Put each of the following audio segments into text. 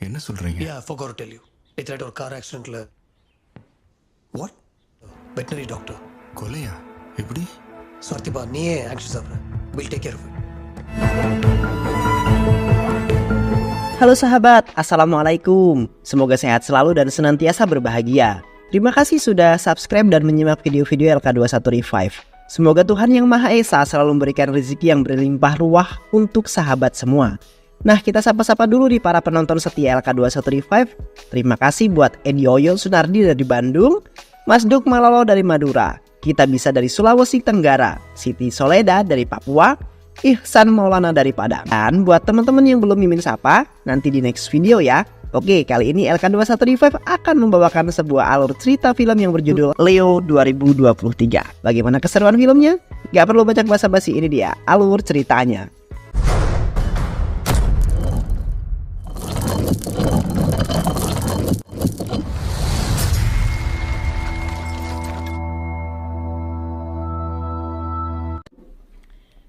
என்ன சொல்றீங்க? Yeah, I forgot to tell you. It's ஒரு கார் ஆக்சிடென்ட்ல. What? Veterinary doctor. கொலையா? எப்படி? சத்யபா, நீயே ஆக்ஷன் சாப்பிடு. We'll take care of it. Halo sahabat, Assalamualaikum. Semoga sehat selalu dan senantiasa berbahagia. Terima kasih sudah subscribe dan menyimak video-video LK21 Revive. Semoga Tuhan Yang Maha Esa selalu memberikan rezeki yang berlimpah ruah untuk sahabat semua. Nah, kita sapa-sapa dulu nih para penonton setia LK21 Revive. Terima kasih buat Edi Oyo Sunardi dari Bandung, Mas Duk Malolo dari Madura, Kita Bisa dari Sulawesi Tenggara, Siti Soleda dari Papua, Ihsan Maulana dari Padang. Dan buat teman-teman yang belum mimin sapa, nanti di next video ya. Oke, kali ini LK21 Revive akan membawakan sebuah alur cerita film yang berjudul Leo 2023. Bagaimana keseruan filmnya? Gak perlu banyak basa-basi, ini dia alur ceritanya.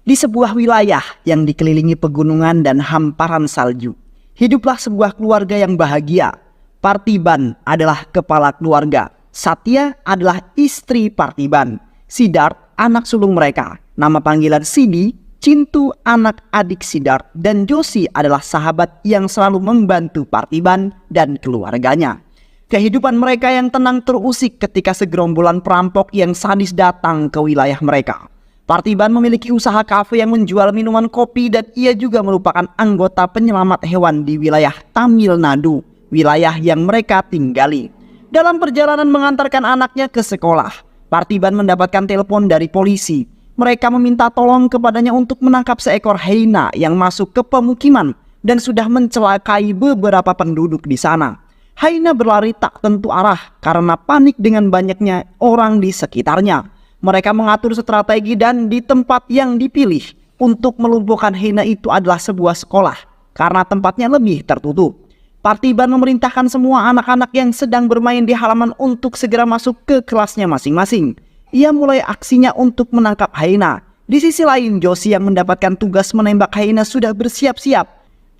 Di sebuah wilayah yang dikelilingi pegunungan dan hamparan salju, hiduplah sebuah keluarga yang bahagia. Parthiban adalah kepala keluarga, Satya adalah istri Parthiban, Siddharth anak sulung mereka, nama panggilan Sidi, Cintu anak adik Siddharth, dan Joshi adalah sahabat yang selalu membantu Parthiban dan keluarganya. Kehidupan mereka yang tenang terusik ketika segerombolan perampok yang sadis datang ke wilayah mereka. Parthiban memiliki usaha kafe yang menjual minuman kopi dan ia juga merupakan anggota penyelamat hewan di wilayah Tamil Nadu, wilayah yang mereka tinggali. Dalam perjalanan mengantarkan anaknya ke sekolah, Parthiban mendapatkan telepon dari polisi. Mereka meminta tolong kepadanya untuk menangkap seekor hyena yang masuk ke pemukiman dan sudah mencelakai beberapa penduduk di sana. Hyena berlari tak tentu arah karena panik dengan banyaknya orang di sekitarnya. Mereka mengatur strategi dan di tempat yang dipilih untuk melumpuhkan hyena itu adalah sebuah sekolah karena tempatnya lebih tertutup. Parthiban memerintahkan semua anak-anak yang sedang bermain di halaman untuk segera masuk ke kelasnya masing-masing. Ia mulai aksinya untuk menangkap hyena. Di sisi lain, Joshi yang mendapatkan tugas menembak hyena sudah bersiap-siap.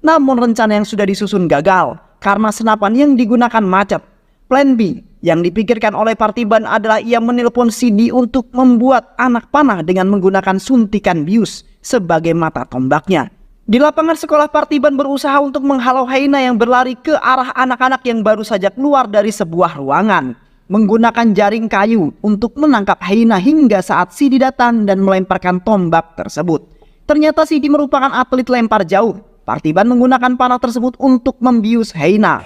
Namun rencana yang sudah disusun gagal karena senapan yang digunakan macet. Plan B yang dipikirkan oleh Parthiban adalah ia menelpon Sidi untuk membuat anak panah dengan menggunakan suntikan bius sebagai mata tombaknya. Di lapangan sekolah, Parthiban berusaha untuk menghalau hyena yang berlari ke arah anak-anak yang baru saja keluar dari sebuah ruangan. Menggunakan jaring kayu untuk menangkap hyena hingga saat Sidi datang dan melemparkan tombak tersebut. Ternyata Sidi merupakan atlet lempar jauh. Parthiban menggunakan panah tersebut untuk membius hyena.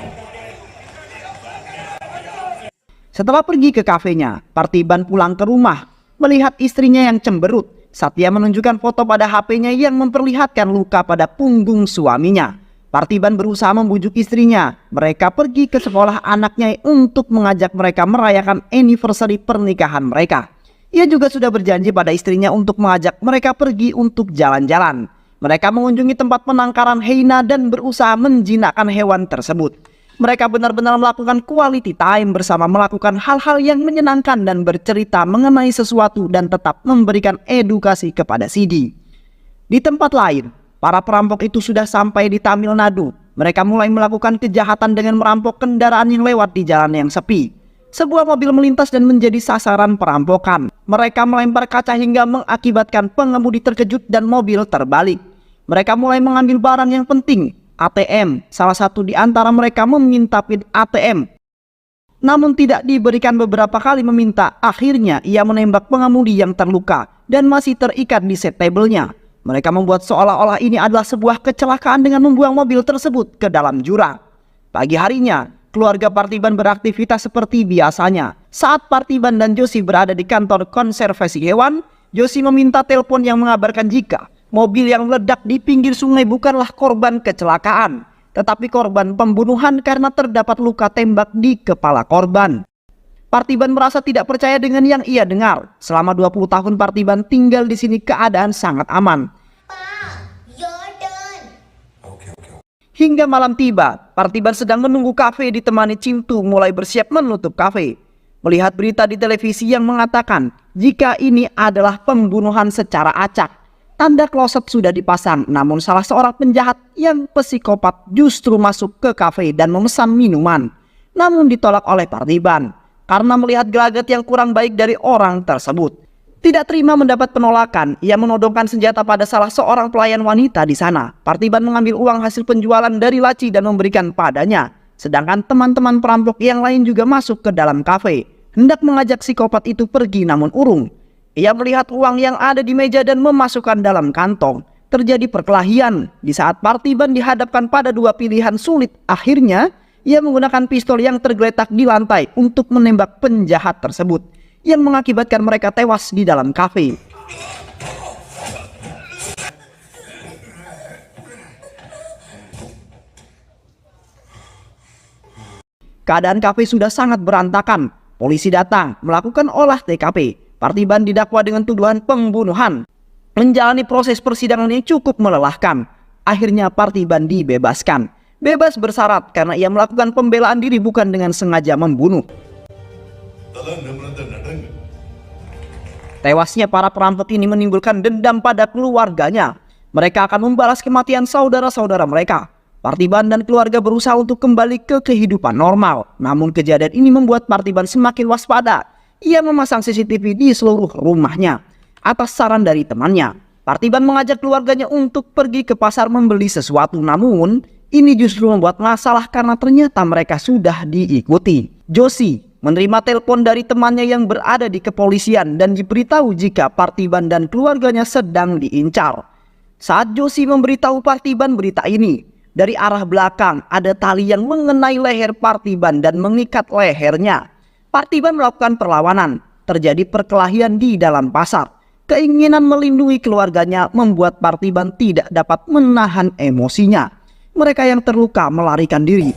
Setelah pergi ke kafenya, Parthiban pulang ke rumah. Melihat istrinya yang cemberut, Satya menunjukkan foto pada HP-nya yang memperlihatkan luka pada punggung suaminya. Parthiban berusaha membujuk istrinya. Mereka pergi ke sekolah anaknya untuk mengajak mereka merayakan anniversary pernikahan mereka. Ia juga sudah berjanji pada istrinya untuk mengajak mereka pergi untuk jalan-jalan. Mereka mengunjungi tempat penangkaran hyena dan berusaha menjinakkan hewan tersebut. Mereka benar-benar melakukan quality time bersama, melakukan hal-hal yang menyenangkan dan bercerita mengenai sesuatu dan tetap memberikan edukasi kepada Sidi. Di tempat lain, para perampok itu sudah sampai di Tamil Nadu. Mereka mulai melakukan kejahatan dengan merampok kendaraan yang lewat di jalan yang sepi. Sebuah mobil melintas dan menjadi sasaran perampokan. Mereka melempar kaca hingga mengakibatkan pengemudi terkejut dan mobil terbalik. Mereka mulai mengambil barang yang penting, ATM. Salah satu di antara mereka meminta PIN ATM. Namun tidak diberikan, beberapa kali meminta. Akhirnya ia menembak pengemudi yang terluka dan masih terikat di seat table-nya. Mereka membuat seolah-olah ini adalah sebuah kecelakaan dengan membuang mobil tersebut ke dalam jurang. Pagi harinya, keluarga Parthiban beraktivitas seperti biasanya. Saat Parthiban dan Joshi berada di kantor konservasi hewan, Joshi meminta telepon yang mengabarkan jika mobil yang meledak di pinggir sungai bukanlah korban kecelakaan, tetapi korban pembunuhan karena terdapat luka tembak di kepala korban. Parthiban merasa tidak percaya dengan yang ia dengar. Selama 20 tahun Parthiban tinggal di sini, keadaan sangat aman. Hingga malam tiba, Parthiban sedang menunggu kafe ditemani Cintu mulai bersiap menutup kafe. Melihat berita di televisi yang mengatakan jika ini adalah pembunuhan secara acak. Tanda kloset sudah dipasang, namun salah seorang penjahat yang psikopat justru masuk ke kafe dan memesan minuman. Namun ditolak oleh Parthiban karena melihat gelagat yang kurang baik dari orang tersebut. Tidak terima mendapat penolakan, ia menodongkan senjata pada salah seorang pelayan wanita di sana. Parthiban mengambil uang hasil penjualan dari laci dan memberikan padanya. Sedangkan teman-teman perampok yang lain juga masuk ke dalam kafe, hendak mengajak psikopat itu pergi namun urung. Ia melihat uang yang ada di meja dan memasukkan dalam kantong. Terjadi perkelahian. Di saat Parthiban dihadapkan pada dua pilihan sulit, akhirnya ia menggunakan pistol yang tergeletak di lantai untuk menembak penjahat tersebut, yang mengakibatkan mereka tewas di dalam kafe. Keadaan kafe sudah sangat berantakan. Polisi datang melakukan olah TKP. Parthiban didakwa dengan tuduhan pembunuhan. Menjalani proses persidangan yang cukup melelahkan. Akhirnya Parthiban dibebaskan. Bebas bersyarat karena ia melakukan pembelaan diri bukan dengan sengaja membunuh. Tewasnya para perampok ini menimbulkan dendam pada keluarganya. Mereka akan membalas kematian saudara-saudara mereka. Parthiban dan keluarga berusaha untuk kembali ke kehidupan normal. Namun kejadian ini membuat Parthiban semakin waspada. Ia memasang CCTV di seluruh rumahnya. Atas saran dari temannya, Parthiban mengajak keluarganya untuk pergi ke pasar membeli sesuatu. Namun ini justru membuat masalah karena ternyata mereka sudah diikuti. Joshi menerima telepon dari temannya yang berada di kepolisian dan diberitahu jika Parthiban dan keluarganya sedang diincar. Saat Joshi memberitahu Parthiban berita ini, dari arah belakang ada tali yang mengenai leher Parthiban dan mengikat lehernya. Parthiban melakukan perlawanan. Terjadi perkelahian di dalam pasar. Keinginan melindungi keluarganya membuat Parthiban tidak dapat menahan emosinya. Mereka yang terluka melarikan diri.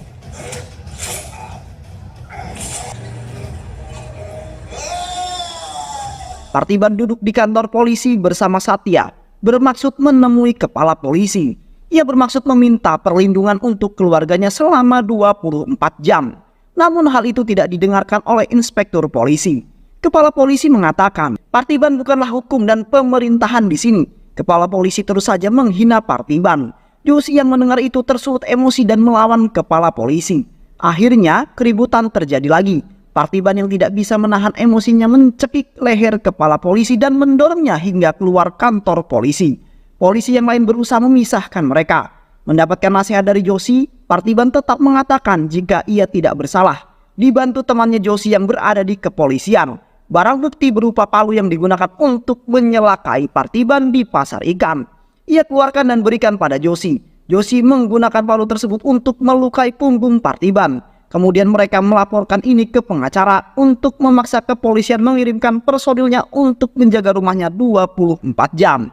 Parthiban duduk di kantor polisi bersama Satya, bermaksud menemui kepala polisi. Ia bermaksud meminta perlindungan untuk keluarganya selama 24 jam. Namun hal itu tidak didengarkan oleh inspektur polisi. Kepala polisi mengatakan, Parthiban bukanlah hukum dan pemerintahan di sini. Kepala polisi terus saja menghina Parthiban. Joshi yang mendengar itu tersulut emosi dan melawan kepala polisi. Akhirnya keributan terjadi lagi. Parthiban yang tidak bisa menahan emosinya mencekik leher kepala polisi dan mendorongnya hingga keluar kantor polisi. Polisi yang lain berusaha memisahkan mereka. Mendapatkan nasihat dari Joshi, Parthiban tetap mengatakan jika ia tidak bersalah. Dibantu temannya Joshi yang berada di kepolisian. Barang bukti berupa palu yang digunakan untuk menyelakai Parthiban di pasar ikan. Ia keluarkan dan berikan pada Joshi. Joshi menggunakan palu tersebut untuk melukai punggung Parthiban. Kemudian mereka melaporkan ini ke pengacara untuk memaksa kepolisian mengirimkan personilnya untuk menjaga rumahnya 24 jam.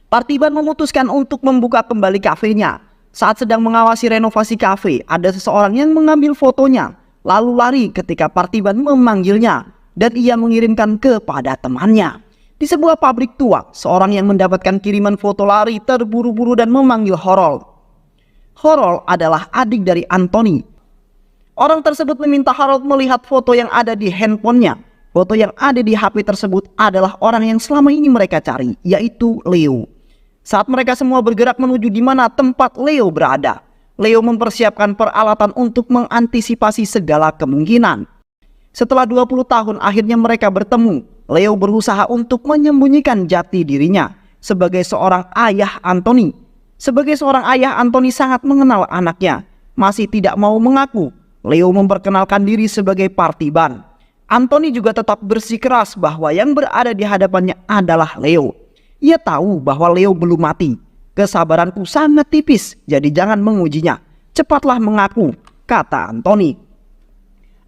Parthiban memutuskan untuk membuka kembali kafenya. Saat sedang mengawasi renovasi kafe, ada seseorang yang mengambil fotonya, lalu lari ketika Parthiban memanggilnya, dan ia mengirimkan kepada temannya. Di sebuah pabrik tua, seorang yang mendapatkan kiriman foto lari terburu-buru dan memanggil Horol. Horol adalah adik dari Anthony. Orang tersebut meminta Harold melihat foto yang ada di handphonenya. Foto yang ada di HP tersebut adalah orang yang selama ini mereka cari, yaitu Leo. Saat mereka semua bergerak menuju di mana tempat Leo berada, Leo mempersiapkan peralatan untuk mengantisipasi segala kemungkinan. Setelah 20 tahun akhirnya mereka bertemu. Leo berusaha untuk menyembunyikan jati dirinya sebagai seorang ayah Anthony. Sebagai seorang ayah, Anthony sangat mengenal anaknya. Masih tidak mau mengaku, Leo memperkenalkan diri sebagai Parthiban. Anthony juga tetap bersikeras bahwa yang berada di hadapannya adalah Leo. Ia tahu bahwa Leo belum mati. Kesabaranku sangat tipis, jadi jangan mengujinya. Cepatlah mengaku, kata Anthony.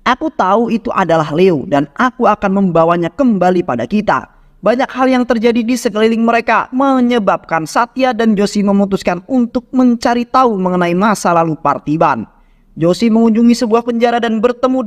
Aku tahu itu adalah Leo dan aku akan membawanya kembali pada kita. Banyak hal yang terjadi di sekeliling mereka menyebabkan Satya dan Joshi memutuskan untuk mencari tahu mengenai masa lalu Parthiban. Joshi mengunjungi sebuah penjara dan bertemu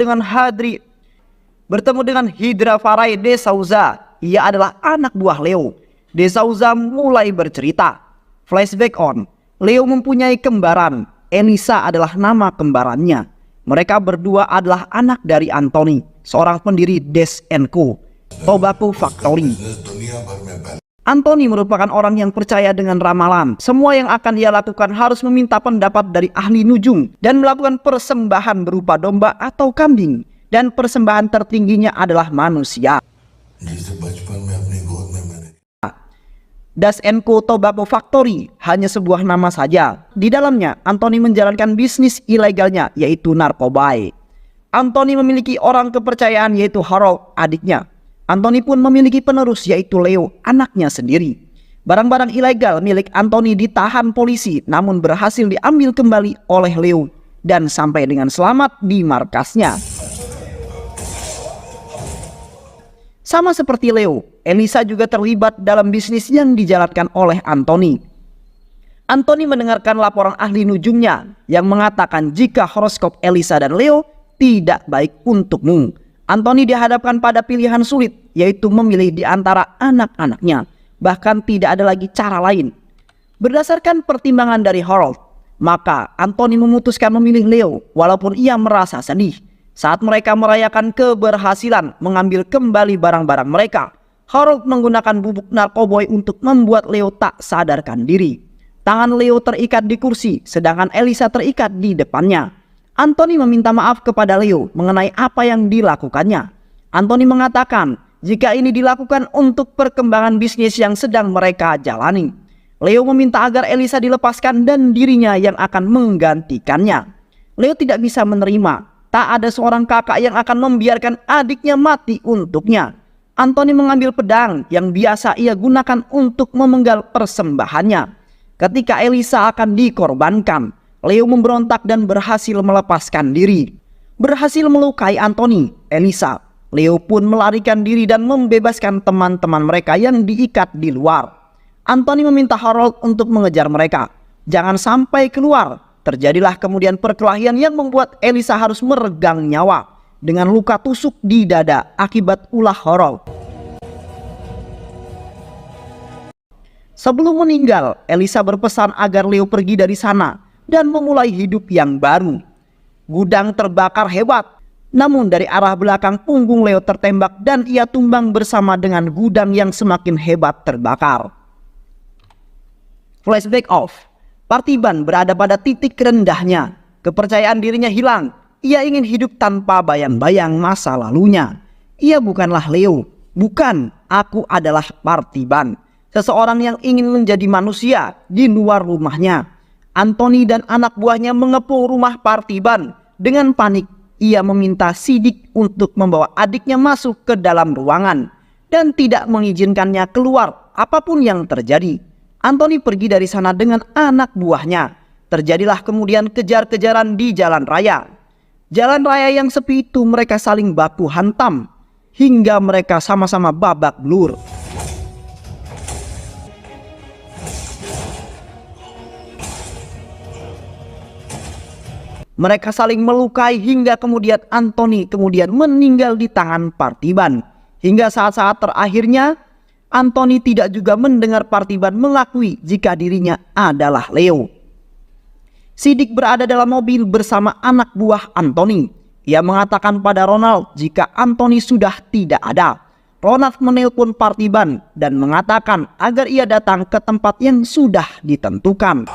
dengan Hydra Farai de Souza. Ia adalah anak buah Leo. De Souza mulai bercerita. Flashback on. Leo mempunyai kembaran. Enisa adalah nama kembarannya. Mereka berdua adalah anak dari Anthony, seorang pendiri Des & Co, Tobacco Factory. Anthony merupakan orang yang percaya dengan ramalan. Semua yang akan ia lakukan harus meminta pendapat dari ahli nujum dan melakukan persembahan berupa domba atau kambing. Dan persembahan tertingginya adalah manusia. जिसे बचपन में अपनी गोद में मैंने Das Co Tobacco Factory hanya sebuah nama saja. Di dalamnya, Anthony menjalankan bisnis ilegalnya, yaitu narkoba. Anthony memiliki orang kepercayaan, yaitu Harold, adiknya. Anthony pun memiliki penerus, yaitu Leo, anaknya sendiri. Barang-barang ilegal milik Anthony ditahan polisi, namun berhasil diambil kembali oleh Leo dan sampai dengan selamat di markasnya. Sama seperti Leo, Elisa juga terlibat dalam bisnis yang dijalankan oleh Anthony. Anthony mendengarkan laporan ahli nujumnya yang mengatakan jika horoskop Elisa dan Leo tidak baik untukmu. Anthony dihadapkan pada pilihan sulit, yaitu memilih di antara anak-anaknya. Bahkan tidak ada lagi cara lain. Berdasarkan pertimbangan dari Harold, maka Anthony memutuskan memilih Leo walaupun ia merasa sedih. Saat mereka merayakan keberhasilan mengambil kembali barang-barang mereka, Harold menggunakan bubuk narkoboy untuk membuat Leo tak sadarkan diri. Tangan Leo terikat di kursi, sedangkan Elisa terikat di depannya. Anthony meminta maaf kepada Leo mengenai apa yang dilakukannya. Anthony mengatakan jika ini dilakukan untuk perkembangan bisnis yang sedang mereka jalani. Leo meminta agar Elisa dilepaskan dan dirinya yang akan menggantikannya. Leo tidak bisa menerima. Tak ada seorang kakak yang akan membiarkan adiknya mati untuknya. Anthony mengambil pedang yang biasa ia gunakan untuk memenggal persembahannya. Ketika Elisa akan dikorbankan, Leo memberontak dan berhasil melepaskan diri. Berhasil melukai Anthony, Elisa, Leo pun melarikan diri dan membebaskan teman-teman mereka yang diikat di luar. Anthony meminta Harold untuk mengejar mereka. Jangan sampai keluar. Terjadilah kemudian perkelahian yang membuat Elisa harus meregang nyawa dengan luka tusuk di dada akibat ulah Harold. Sebelum meninggal, Elisa berpesan agar Leo pergi dari sana dan memulai hidup yang baru. Gudang terbakar hebat, namun dari arah belakang punggung Leo tertembak dan ia tumbang bersama dengan gudang yang semakin hebat terbakar. Flashback off. Partiban berada pada titik rendahnya. Kepercayaan dirinya hilang. Ia ingin hidup tanpa bayang-bayang masa lalunya. Ia bukanlah Leo. Bukan, aku adalah Partiban. Seseorang yang ingin menjadi manusia di luar rumahnya. Anthony dan anak buahnya mengepung rumah Partiban. Dengan panik, ia meminta Sidik untuk membawa adiknya masuk ke dalam ruangan dan tidak mengizinkannya keluar apapun yang terjadi. Anthony pergi dari sana dengan anak buahnya. Terjadilah kemudian kejar-kejaran di jalan raya. Jalan raya yang sepi itu mereka saling baku hantam hingga mereka sama-sama babak belur. Mereka saling melukai hingga kemudian Anthony meninggal di tangan Partiban. Hingga saat-saat terakhirnya Anthony tidak juga mendengar Partiban mengakui jika dirinya adalah Leo. Sidik berada dalam mobil bersama anak buah Anthony. Ia mengatakan pada Ronald jika Anthony sudah tidak ada. Ronald menelpon Partiban dan mengatakan agar ia datang ke tempat yang sudah ditentukan.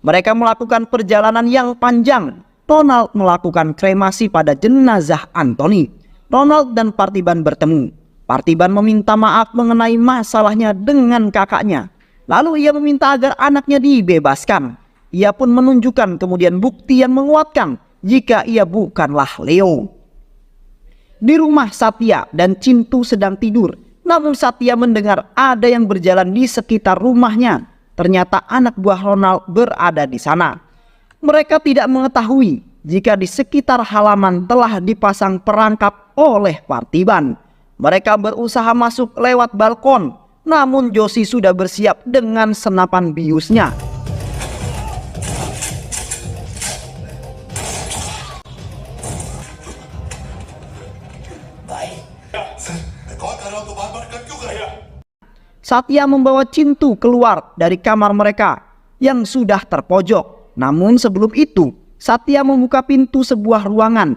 Mereka melakukan perjalanan yang panjang. Ronald melakukan kremasi pada jenazah Anthony. Ronald dan Partiban bertemu. Partiban meminta maaf mengenai masalahnya dengan kakaknya. Lalu ia meminta agar anaknya dibebaskan. Ia pun menunjukkan kemudian bukti yang menguatkan jika ia bukanlah Leo. Di rumah Satya dan Cintu sedang tidur. Namun Satya mendengar ada yang berjalan di sekitar rumahnya. Ternyata anak buah Ronald berada di sana. Mereka tidak mengetahui jika di sekitar halaman telah dipasang perangkap oleh Partiban. Mereka berusaha masuk lewat balkon, namun Josie sudah bersiap dengan senapan biusnya. Satya membawa Cintu keluar dari kamar mereka yang sudah terpojok. Namun sebelum itu, Satya membuka pintu sebuah ruangan.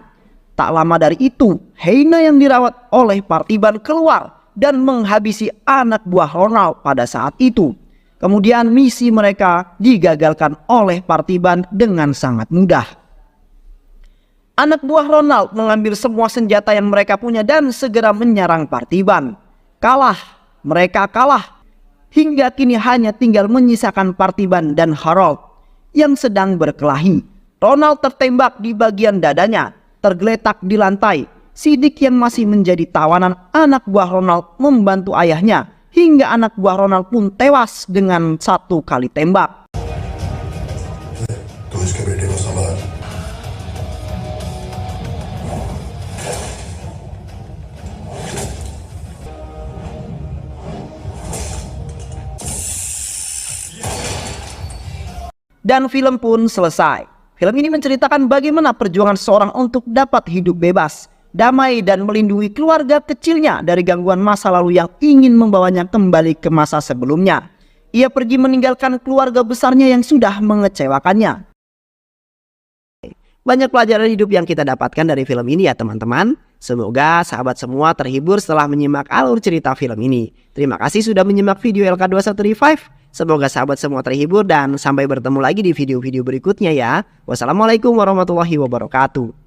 Tak lama dari itu, Heina yang dirawat oleh Partiban keluar dan menghabisi anak buah Ronald pada saat itu. Kemudian misi mereka digagalkan oleh Partiban dengan sangat mudah. Anak buah Ronald mengambil semua senjata yang mereka punya dan segera menyerang Partiban. Mereka kalah. Hingga kini hanya tinggal menyisakan Partiban dan Harold yang sedang berkelahi. Ronald tertembak di bagian dadanya, tergeletak di lantai. Siddiq yang masih menjadi tawanan anak buah Ronald membantu ayahnya, hingga anak buah Ronald pun tewas dengan 1 kali tembak. तो इसके बेटे को संभाल। Dan film pun selesai. Film ini menceritakan bagaimana perjuangan seorang untuk dapat hidup bebas, damai dan melindungi keluarga kecilnya dari gangguan masa lalu yang ingin membawanya kembali ke masa sebelumnya. Ia pergi meninggalkan keluarga besarnya yang sudah mengecewakannya. Banyak pelajaran hidup yang kita dapatkan dari film ini ya teman-teman. Semoga sahabat semua terhibur setelah menyimak alur cerita film ini. Terima kasih sudah menyimak video LK21 Revive. Semoga sahabat semua terhibur dan sampai bertemu lagi di video-video berikutnya ya. Wassalamualaikum warahmatullahi wabarakatuh.